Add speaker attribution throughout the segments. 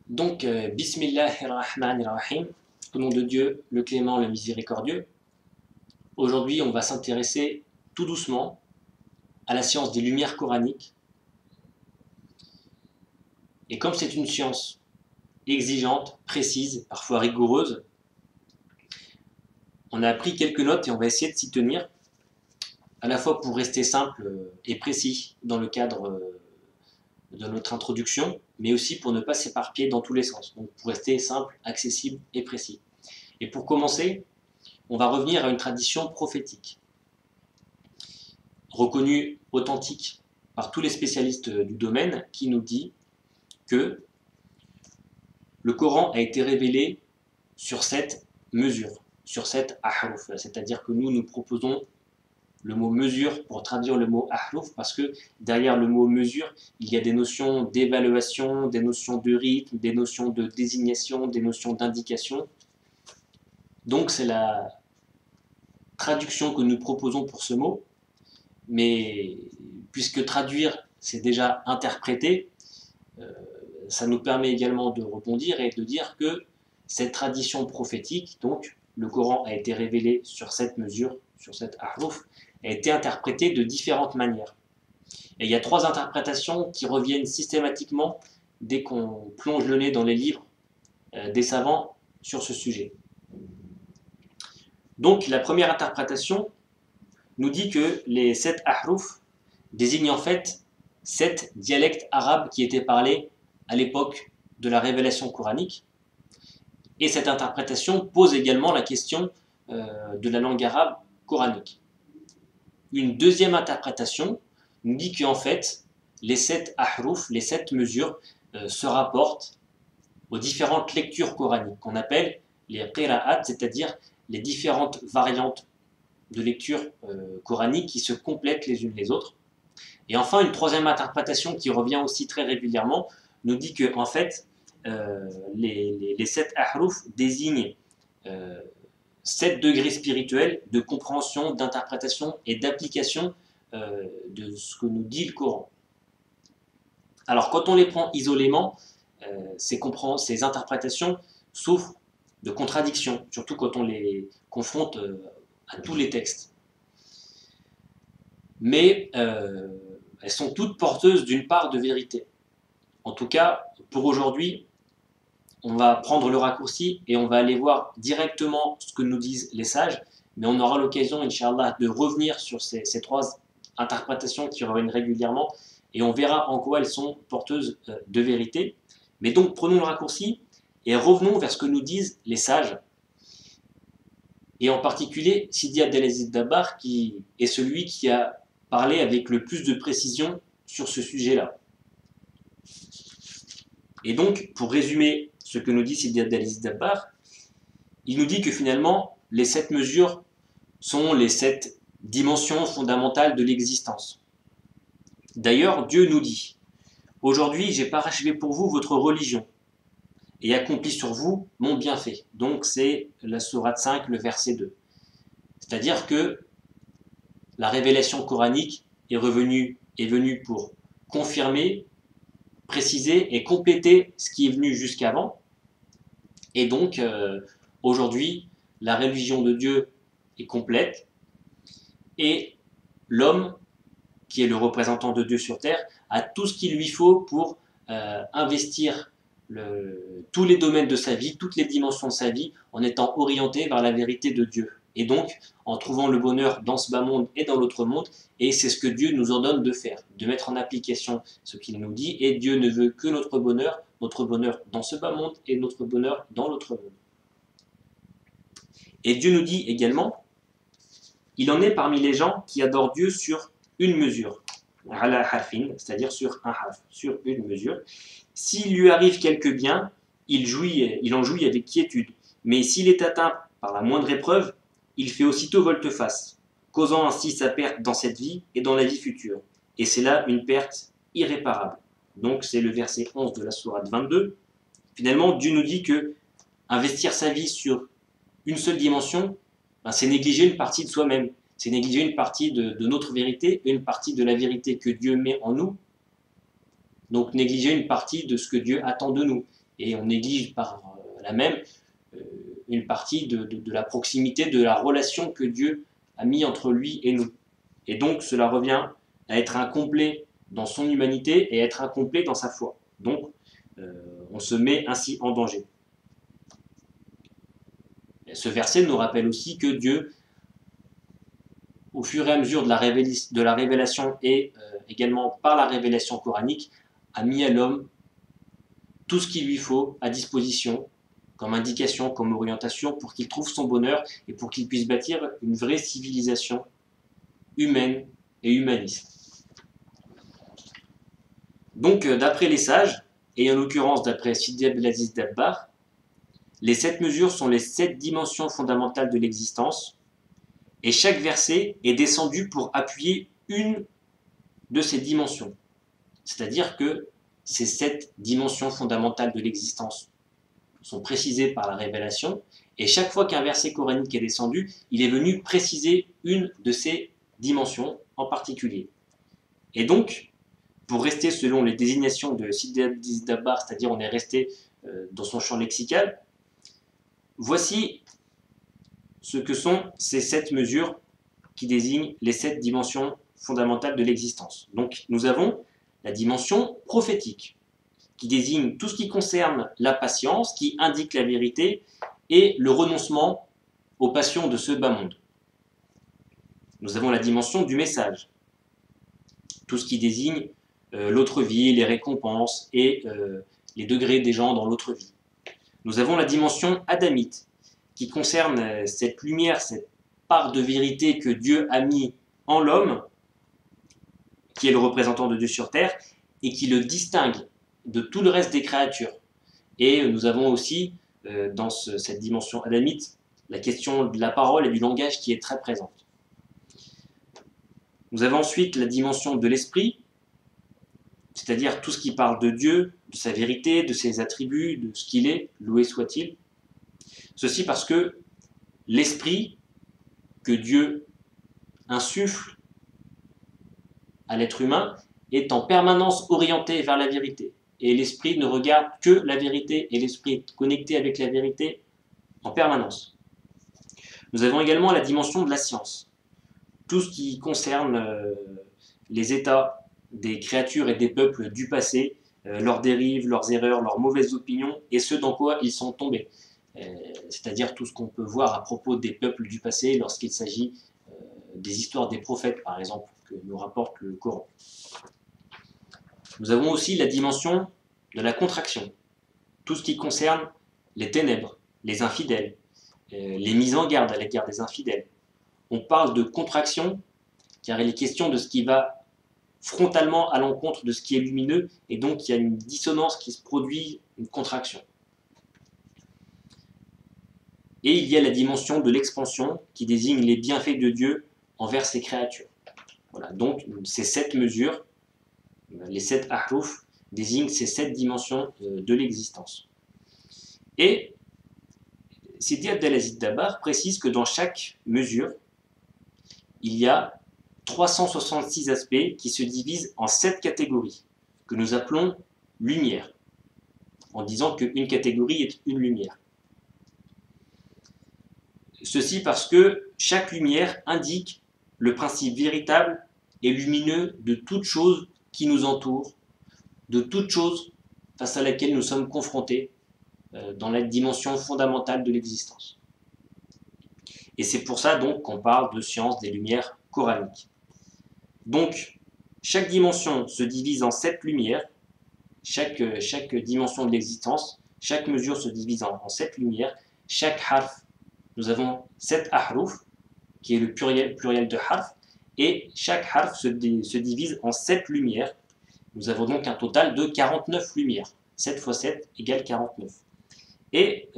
Speaker 1: Donc, Bismillahirrahmanirrahim, au nom de Dieu, le clément, le miséricordieux. Aujourd'hui, on va s'intéresser tout doucement à la science des lumières coraniques. Et comme c'est une science exigeante, précise, parfois rigoureuse, on a pris quelques notes et on va essayer de s'y tenir, à la fois pour rester simple et précis dans le cadre de notre introduction, mais aussi pour ne pas s'éparpiller dans tous les sens, donc pour rester simple, accessible et précis. Et pour commencer, on va revenir à une tradition prophétique, reconnue authentique par tous les spécialistes du domaine, qui nous dit que le Coran a été révélé sur 7 mesures, sur 7 ahruf, c'est-à-dire que nous proposons le mot mesure pour traduire le mot ahruf, parce que derrière le mot mesure, il y a des notions d'évaluation, des notions de rythme, des notions de désignation, des notions d'indication. Donc c'est la traduction que nous proposons pour ce mot, mais puisque traduire c'est déjà interpréter, ça nous permet également de rebondir et de dire que cette tradition prophétique, donc le Coran a été révélé sur cette mesure, sur cette ahruf, a été interprétée de différentes manières. Et il y a 3 interprétations qui reviennent systématiquement dès qu'on plonge le nez dans les livres des savants sur ce sujet. Donc la première interprétation nous dit que les 7 ahruf désignent en fait 7 dialectes arabes qui étaient parlés à l'époque de la révélation coranique. Et cette interprétation pose également la question de la langue arabe coranique. Une deuxième interprétation nous dit qu'en fait, les 7 ahruf, les 7 mesures, se rapportent aux différentes lectures coraniques, qu'on appelle les qira'at, c'est-à-dire les différentes variantes de lecture coranique qui se complètent les unes les autres. Et enfin, une troisième interprétation qui revient aussi très régulièrement nous dit que en fait, les 7 ahruf désignent 7 degrés spirituels de compréhension, d'interprétation et d'application de ce que nous dit le Coran. Alors quand on les prend isolément, ces interprétations souffrent de contradictions, surtout quand on les confronte à tous les textes. Mais elles sont toutes porteuses d'une part de vérité. En tout cas, pour aujourd'hui, on va prendre le raccourci et on va aller voir directement ce que nous disent les sages, mais on aura l'occasion, Inch'Allah, de revenir sur ces 3 interprétations qui reviennent régulièrement et on verra en quoi elles sont porteuses de vérité. Mais donc, prenons le raccourci et revenons vers ce que nous disent les sages, et en particulier Sidi Abdelaziz Dabbar, qui est celui qui a parlé avec le plus de précision sur ce sujet-là. Et donc, pour résumer ce que nous dit Sidi Abdelaziz Dabbar, il nous dit que finalement, les 7 mesures sont les 7 dimensions fondamentales de l'existence. D'ailleurs, Dieu nous dit « Aujourd'hui, j'ai parachevé pour vous votre religion et accompli sur vous mon bienfait. » Donc c'est la sourate 5, le verset 2. C'est-à-dire que la révélation coranique est venue pour confirmer, préciser et compléter ce qui est venu jusqu'avant. Et donc, aujourd'hui, la religion de Dieu est complète et l'homme, qui est le représentant de Dieu sur terre, a tout ce qu'il lui faut pour investir tous les domaines de sa vie, toutes les dimensions de sa vie, en étant orienté vers la vérité de Dieu. Et donc, en trouvant le bonheur dans ce bas monde et dans l'autre monde, et c'est ce que Dieu nous ordonne de faire, de mettre en application ce qu'il nous dit, et Dieu ne veut que notre bonheur dans ce bas monde et notre bonheur dans l'autre monde. Et Dieu nous dit également, il en est parmi les gens qui adorent Dieu sur une mesure, ala harfin, c'est-à-dire sur un harf, sur une mesure. S'il lui arrive quelque bien, il en jouit avec quiétude, mais s'il est atteint par la moindre épreuve, il fait aussitôt volte-face, causant ainsi sa perte dans cette vie et dans la vie future. Et c'est là une perte irréparable. Donc c'est le verset 11 de la sourate 22. Finalement, Dieu nous dit que investir sa vie sur une seule dimension, c'est négliger une partie de soi-même. C'est négliger une partie de notre vérité et une partie de la vérité que Dieu met en nous. Donc négliger une partie de ce que Dieu attend de nous. et on néglige par là même une partie de la proximité, de la relation que Dieu a mis entre lui et nous. Et donc cela revient à être incomplet dans son humanité et à être incomplet dans sa foi. Donc on se met ainsi en danger. Et ce verset nous rappelle aussi que Dieu, au fur et à mesure de la révélation et également par la révélation coranique, a mis à l'homme tout ce qu'il lui faut à disposition, comme indication, comme orientation, pour qu'il trouve son bonheur et pour qu'il puisse bâtir une vraie civilisation humaine et humaniste. Donc, d'après les sages, et en l'occurrence d'après Sidi Abdelaziz Dabbar, les 7 mesures sont les 7 dimensions fondamentales de l'existence, et chaque verset est descendu pour appuyer une de ces dimensions. C'est-à-dire que ces 7 dimensions fondamentales de l'existence sont précisées par la révélation, et chaque fois qu'un verset coranique est descendu, il est venu préciser une de ces dimensions en particulier. Et donc, pour rester selon les désignations de Sidi Abdelaziz Dabbar, c'est-à-dire on est resté dans son champ lexical, voici ce que sont ces 7 mesures qui désignent les 7 dimensions fondamentales de l'existence. Donc nous avons la dimension prophétique, qui désigne tout ce qui concerne la patience, qui indique la vérité, et le renoncement aux passions de ce bas monde. Nous avons la dimension du message, tout ce qui désigne l'autre vie, les récompenses et les degrés des gens dans l'autre vie. Nous avons la dimension adamite, qui concerne cette lumière, cette part de vérité que Dieu a mis en l'homme, qui est le représentant de Dieu sur terre, et qui le distingue de tout le reste des créatures. Et nous avons aussi, dans cette dimension adamite, la question de la parole et du langage qui est très présente. Nous avons ensuite la dimension de l'esprit, c'est-à-dire tout ce qui parle de Dieu, de sa vérité, de ses attributs, de ce qu'il est, loué soit-il. Ceci parce que l'esprit que Dieu insuffle à l'être humain est en permanence orienté vers la vérité. Et l'esprit ne regarde que la vérité, et l'esprit est connecté avec la vérité en permanence. Nous avons également la dimension de la science. Tout ce qui concerne les états des créatures et des peuples du passé, leurs dérives, leurs erreurs, leurs mauvaises opinions, et ce dans quoi ils sont tombés. C'est-à-dire tout ce qu'on peut voir à propos des peuples du passé lorsqu'il s'agit des histoires des prophètes, par exemple, que nous rapporte le Coran. Nous avons aussi la dimension de la contraction, tout ce qui concerne les ténèbres, les infidèles, les mises en garde à l'égard des infidèles. On parle de contraction car il est question de ce qui va frontalement à l'encontre de ce qui est lumineux, et donc il y a une dissonance qui se produit, une contraction. Et il y a la dimension de l'expansion qui désigne les bienfaits de Dieu envers ses créatures. Voilà, donc ces 7 mesures, les 7 ahruf, désignent ces 7 dimensions de l'existence. Et Sidi Abdelaziz Dabbar précise que dans chaque mesure, il y a 366 aspects qui se divisent en 7 catégories, que nous appelons lumière, en disant qu'une catégorie est une lumière. Ceci parce que chaque lumière indique le principe véritable et lumineux de toute chose qui nous entoure, de toute chose face à laquelle nous sommes confrontés dans la dimension fondamentale de l'existence. Et c'est pour ça donc qu'on parle de science des lumières coraniques. Donc, chaque dimension se divise en 7 lumières, chaque dimension de l'existence, chaque mesure se divise en 7 lumières, chaque harf, nous avons 7 ahruf, qui est le pluriel de harf, et chaque harf se divise en 7 lumières. Nous avons donc un total de 49 lumières. 7 fois 7 égale 49. Et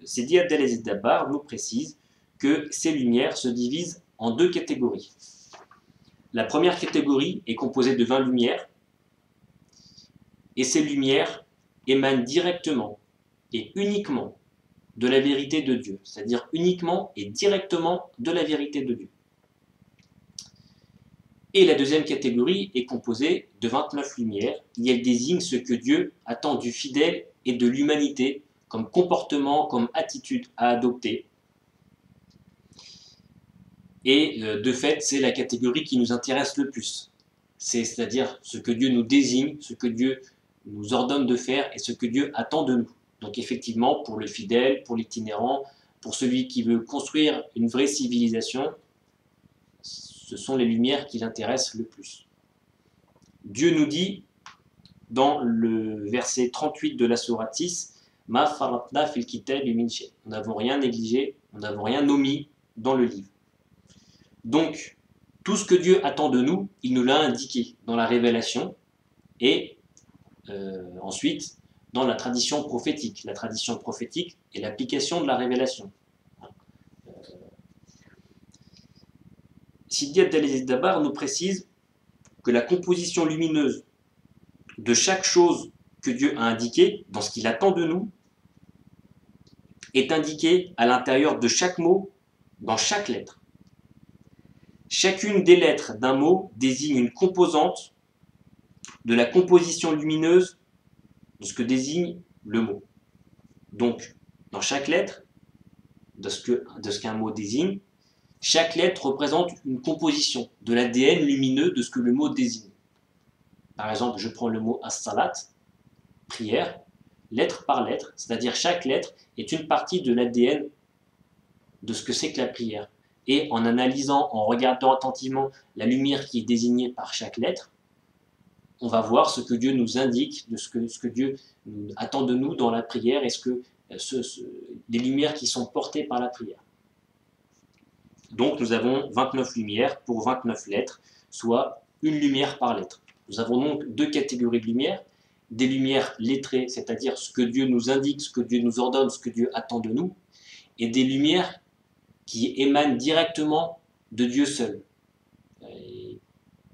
Speaker 1: Sidi Abdelaziz Dabbar nous précise que ces lumières se divisent en 2 catégories. La première catégorie est composée de 20 lumières, et ces lumières émanent directement et uniquement de la vérité de Dieu, c'est-à-dire uniquement et directement de la vérité de Dieu. Et la deuxième catégorie est composée de 29 lumières et elle désigne ce que Dieu attend du fidèle et de l'humanité comme comportement, comme attitude à adopter. Et de fait, c'est la catégorie qui nous intéresse le plus. C'est-à-dire ce que Dieu nous désigne, ce que Dieu nous ordonne de faire et ce que Dieu attend de nous. Donc effectivement, pour le fidèle, pour l'itinérant, pour celui qui veut construire une vraie civilisation, ce sont les lumières qui l'intéressent le plus. Dieu nous dit dans le verset 38 de la sourate 6, Ma faratna fil kitabi min shay. Nous n'avons rien négligé, nous n'avons rien omis dans le livre. Donc, tout ce que Dieu attend de nous, il nous l'a indiqué dans la révélation et ensuite dans la tradition prophétique. La tradition prophétique est l'application de la révélation. Sidi Abdelaziz Dabbar nous précise que la composition lumineuse de chaque chose que Dieu a indiquée, dans ce qu'il attend de nous, est indiquée à l'intérieur de chaque mot, dans chaque lettre. Chacune des lettres d'un mot désigne une composante de la composition lumineuse de ce que désigne le mot. Donc, dans chaque lettre, de ce qu'un mot désigne, chaque lettre représente une composition de l'ADN lumineux de ce que le mot désigne. Par exemple, je prends le mot as-salat, prière, lettre par lettre, c'est-à-dire chaque lettre est une partie de l'ADN de ce que c'est que la prière. Et en analysant, en regardant attentivement la lumière qui est désignée par chaque lettre, on va voir ce que Dieu nous indique, de ce que Dieu attend de nous dans la prière et les lumières qui sont portées par la prière. Donc nous avons 29 lumières pour 29 lettres, soit une lumière par lettre. Nous avons donc deux catégories de lumières, des lumières lettrées, c'est-à-dire ce que Dieu nous indique, ce que Dieu nous ordonne, ce que Dieu attend de nous, et des lumières qui émanent directement de Dieu seul,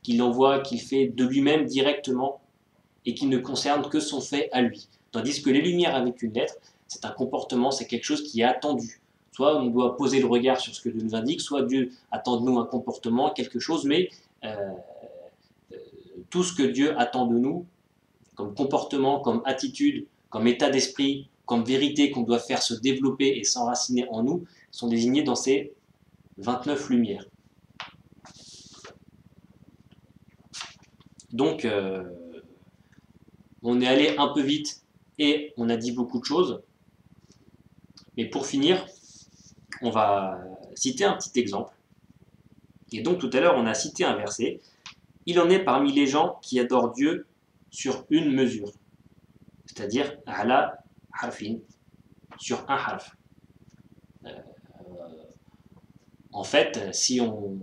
Speaker 1: qu'il envoie, qu'il fait de lui-même directement, et qui ne concernent que son fait à lui. Tandis que les lumières avec une lettre, c'est un comportement, c'est quelque chose qui est attendu. Soit on doit poser le regard sur ce que Dieu nous indique, soit Dieu attend de nous un comportement, quelque chose, mais tout ce que Dieu attend de nous, comme comportement, comme attitude, comme état d'esprit, comme vérité qu'on doit faire se développer et s'enraciner en nous, sont désignés dans ces 29 lumières. Donc, on est allé un peu vite et on a dit beaucoup de choses. Mais pour finir, on va citer un petit exemple. Et donc tout à l'heure, on a cité un verset. Il en est parmi les gens qui adorent Dieu sur une mesure. C'est-à-dire, ala harfin, sur un harf. En fait, si on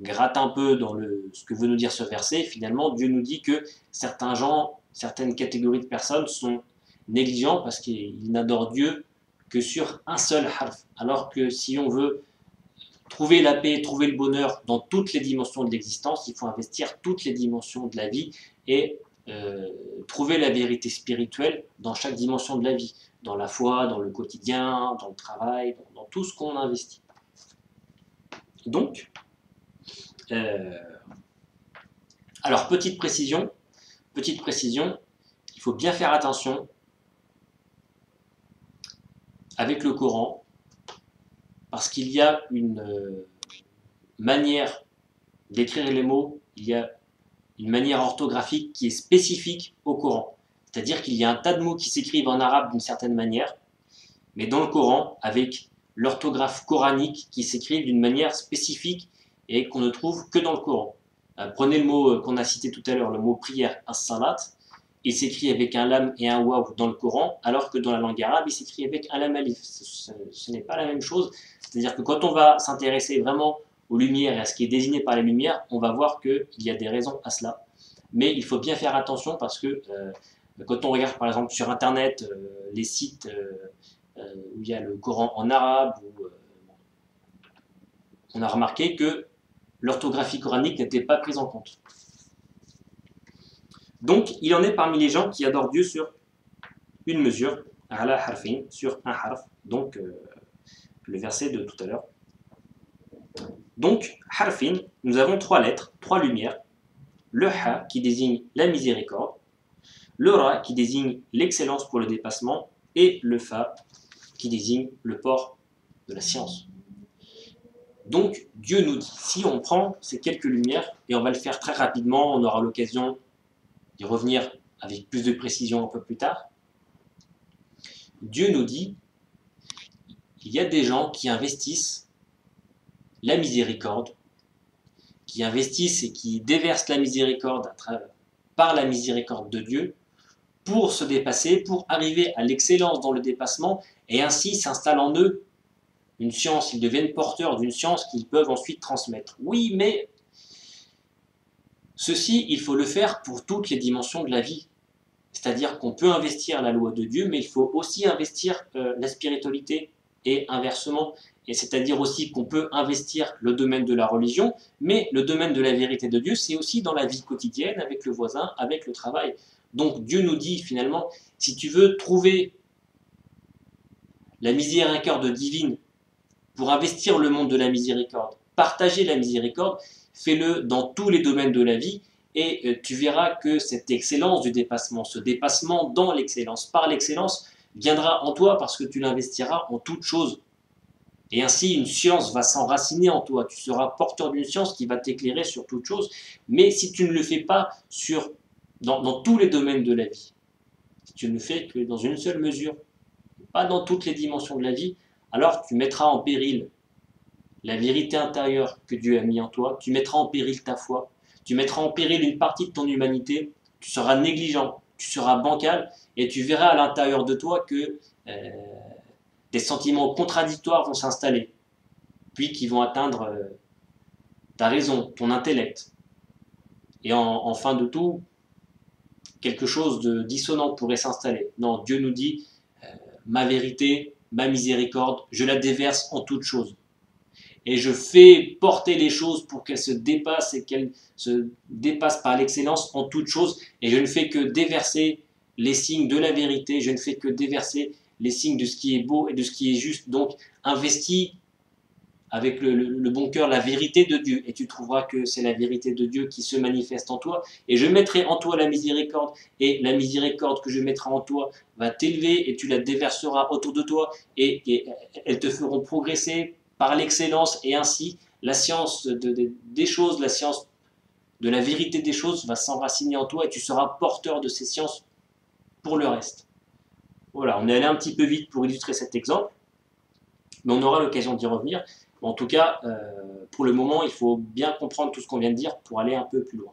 Speaker 1: gratte un peu dans ce que veut nous dire ce verset, finalement, Dieu nous dit que certains gens, certaines catégories de personnes sont négligents parce qu'ils n'adorent Dieu que sur un seul harf. Alors que si on veut trouver la paix, trouver le bonheur dans toutes les dimensions de l'existence, il faut investir toutes les dimensions de la vie et trouver la vérité spirituelle dans chaque dimension de la vie, dans la foi, dans le quotidien, dans le travail, dans tout ce qu'on investit. Donc, alors petite précision, il faut bien faire attention avec le Coran, parce qu'il y a une manière d'écrire les mots, il y a une manière orthographique qui est spécifique au Coran. C'est-à-dire qu'il y a un tas de mots qui s'écrivent en arabe d'une certaine manière, mais dans le Coran, avec l'orthographe coranique qui s'écrit d'une manière spécifique et qu'on ne trouve que dans le Coran. Prenez le mot qu'on a cité tout à l'heure, le mot prière, as-salat, il s'écrit avec un lam et un waw dans le Coran, alors que dans la langue arabe, il s'écrit avec un lam alif. Ce n'est pas la même chose. C'est-à-dire que quand on va s'intéresser vraiment aux lumières et à ce qui est désigné par les lumières, on va voir qu'il y a des raisons à cela. Mais il faut bien faire attention parce que quand on regarde par exemple sur Internet les sites où il y a le Coran en arabe, on a remarqué que l'orthographie coranique n'était pas prise en compte. Donc, il en est parmi les gens qui adorent Dieu sur une mesure, ala harfin, sur un harf, donc le verset de tout à l'heure. Donc, harfin, nous avons trois lettres, trois lumières. Le ha qui désigne la miséricorde, le ra qui désigne l'excellence pour le dépassement, et le fa qui désigne le port de la science. Donc, Dieu nous dit, si on prend ces quelques lumières, et on va le faire très rapidement, on aura l'occasion d'y revenir avec plus de précision un peu plus tard, Dieu nous dit, il y a des gens qui investissent la miséricorde, qui investissent et qui déversent la miséricorde par la miséricorde de Dieu, pour se dépasser, pour arriver à l'excellence dans le dépassement, et ainsi s'installe en eux une science, ils deviennent porteurs d'une science qu'ils peuvent ensuite transmettre. Oui, mais ceci, il faut le faire pour toutes les dimensions de la vie. C'est-à-dire qu'on peut investir la loi de Dieu, mais il faut aussi investir la spiritualité et inversement. Et c'est-à-dire aussi qu'on peut investir le domaine de la religion, mais le domaine de la vérité de Dieu, c'est aussi dans la vie quotidienne, avec le voisin, avec le travail. Donc Dieu nous dit finalement, si tu veux trouver la miséricorde divine pour investir le monde de la miséricorde, partager la miséricorde, fais-le dans tous les domaines de la vie et tu verras que cette excellence du dépassement, ce dépassement dans l'excellence, par l'excellence, viendra en toi parce que tu l'investiras en toutes choses. Et ainsi, une science va s'enraciner en toi. Tu seras porteur d'une science qui va t'éclairer sur toute chose. Mais si tu ne le fais pas dans tous les domaines de la vie, si tu ne le fais que dans une seule mesure, pas dans toutes les dimensions de la vie, alors tu mettras en péril la vérité intérieure que Dieu a mis en toi, tu mettras en péril ta foi, tu mettras en péril une partie de ton humanité, tu seras négligent, tu seras bancal, et tu verras à l'intérieur de toi que des sentiments contradictoires vont s'installer, puis qui vont atteindre ta raison, ton intellect. Et en fin de tout, quelque chose de dissonant pourrait s'installer. Non, Dieu nous dit, ma vérité, ma miséricorde, je la déverse en toutes choses. Et je fais porter les choses pour qu'elles se dépassent et qu'elles se dépassent par l'excellence en toutes choses. Et je ne fais que déverser les signes de la vérité, je ne fais que déverser les signes de ce qui est beau et de ce qui est juste. Donc, investis avec le bon cœur la vérité de Dieu, et tu trouveras que c'est la vérité de Dieu qui se manifeste en toi, et je mettrai en toi la miséricorde, et la miséricorde que je mettrai en toi va t'élever, et tu la déverseras autour de toi, et elles te feront progresser par l'excellence, et ainsi la science des choses, la science de la vérité des choses va s'enraciner en toi, et tu seras porteur de ces sciences pour le reste. Voilà, on est allé un petit peu vite pour illustrer cet exemple, mais on aura l'occasion d'y revenir. En tout cas, pour le moment, il faut bien comprendre tout ce qu'on vient de dire pour aller un peu plus loin.